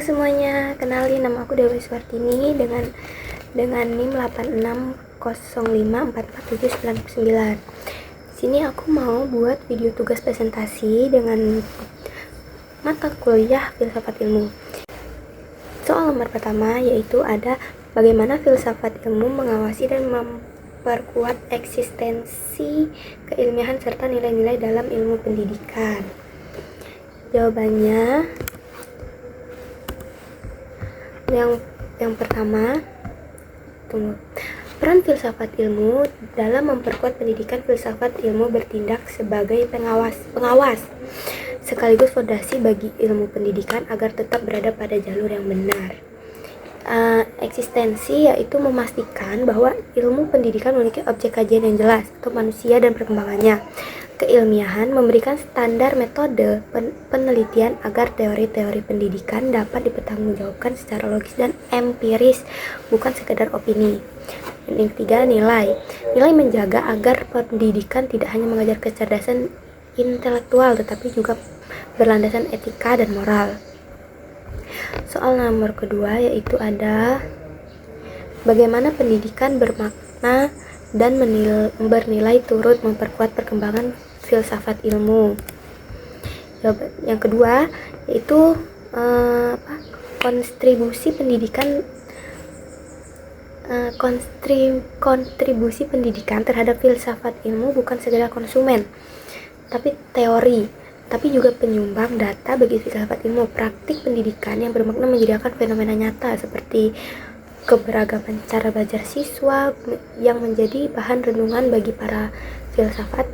semuanya, kenalin nama aku Dewi Suartini dengan NIM 86054479. Di sini aku mau buat video tugas presentasi dengan mata kuliah filsafat ilmu. Soal nomor pertama yaitu ada bagaimana filsafat ilmu mengawasi dan memperkuat eksistensi keilmiahan serta nilai-nilai dalam ilmu pendidikan. Jawabannya yang pertama, peran filsafat ilmu dalam memperkuat pendidikan. Filsafat ilmu bertindak sebagai pengawas sekaligus fondasi bagi ilmu pendidikan agar tetap berada pada jalur yang benar. Eksistensi yaitu memastikan bahwa ilmu pendidikan memiliki objek kajian yang jelas untuk manusia dan perkembangannya. Keilmiahan memberikan standar metode penelitian agar teori-teori pendidikan dapat dipertanggungjawabkan secara logis dan empiris, bukan sekedar opini. Dan yang ketiga, nilai menjaga agar pendidikan tidak hanya mengajar kecerdasan intelektual tetapi juga berlandasan etika dan moral. Soal nomor kedua yaitu ada bagaimana pendidikan bermakna dan bernilai turut memperkuat perkembangan filsafat ilmu. Yang kedua yaitu kontribusi pendidikan terhadap filsafat ilmu bukan sekedar konsumen tapi teori, tapi juga penyumbang data bagi filsafat ilmu. Praktik pendidikan yang bermakna menyediakan fenomena nyata seperti keberagaman cara belajar siswa yang menjadi bahan renungan bagi para filsafat.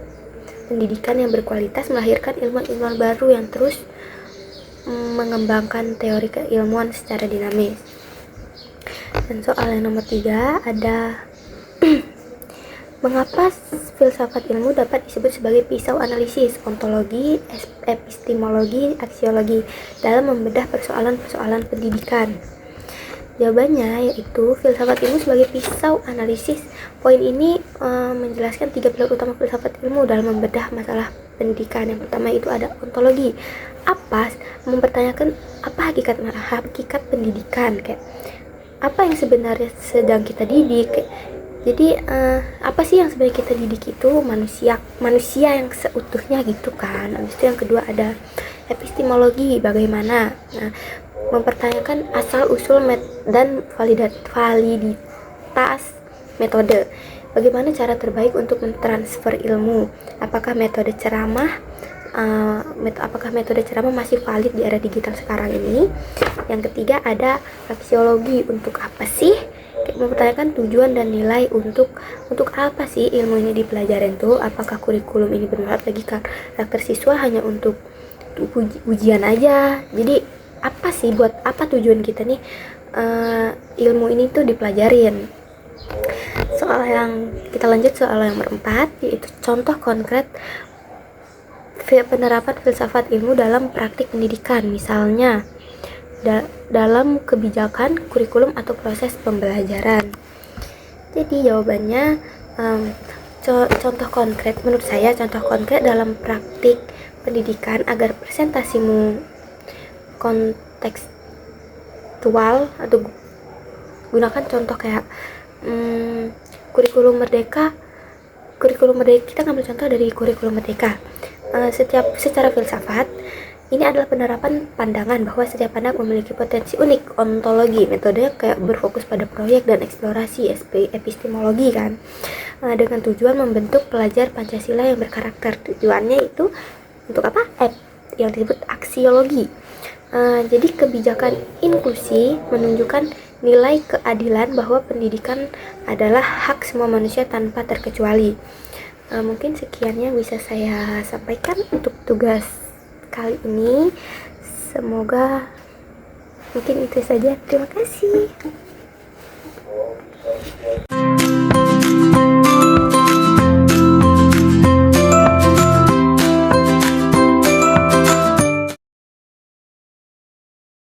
Pendidikan yang berkualitas melahirkan ilmuwan baru yang terus mengembangkan teori keilmuan secara dinamis. Dan soal yang nomor 3 ada mengapa filsafat ilmu dapat disebut sebagai pisau analisis, ontologi, epistemologi, aksiologi dalam membedah persoalan-persoalan pendidikan. Jawabannya yaitu filsafat ilmu sebagai pisau analisis. Poin ini menjelaskan 3 pilar utama filsafat ilmu dalam membedah masalah pendidikan. Yang pertama itu ada ontologi. Mempertanyakan apa hakikat pendidikan, kayak apa yang sebenarnya sedang kita didik. Jadi apa sih yang sebenarnya kita didik itu manusia yang seutuhnya gitu kan. Habis itu yang kedua ada epistemologi, bagaimana mempertanyakan asal-usul dan validitas metode. Bagaimana cara terbaik untuk mentransfer ilmu? Apakah metode ceramah masih valid di era digital sekarang ini? Yang ketiga ada aksiologi. Untuk apa sih? Mempertanyakan tujuan dan nilai untuk apa sih ilmu ini dipelajarin tuh? Apakah kurikulum ini bermanfaat bagi karakter siswa hanya untuk ujian aja? Jadi buat apa tujuan kita nih ilmu ini tuh dipelajarin. Kita lanjut soal yang nomor 4 yaitu contoh konkret penerapan filsafat ilmu dalam praktik pendidikan, misalnya dalam kebijakan, kurikulum atau proses pembelajaran. Jadi jawabannya contoh konkret, menurut saya contoh konkret dalam praktik pendidikan agar presentasimu kontekstual atau gunakan contoh kayak kurikulum merdeka. Kita ngambil contoh dari kurikulum merdeka. Secara filsafat ini adalah penerapan pandangan bahwa setiap anak memiliki potensi unik. Ontologi, metodenya kayak berfokus pada proyek dan eksplorasi. Epistemologi kan, dengan tujuan membentuk pelajar Pancasila yang berkarakter. Tujuannya itu untuk apa? Yang disebut aksiologi. Jadi kebijakan inklusi menunjukkan nilai keadilan bahwa pendidikan adalah hak semua manusia tanpa terkecuali. Mungkin sekian yang bisa saya sampaikan untuk tugas kali ini. Semoga mungkin itu saja. Terima kasih.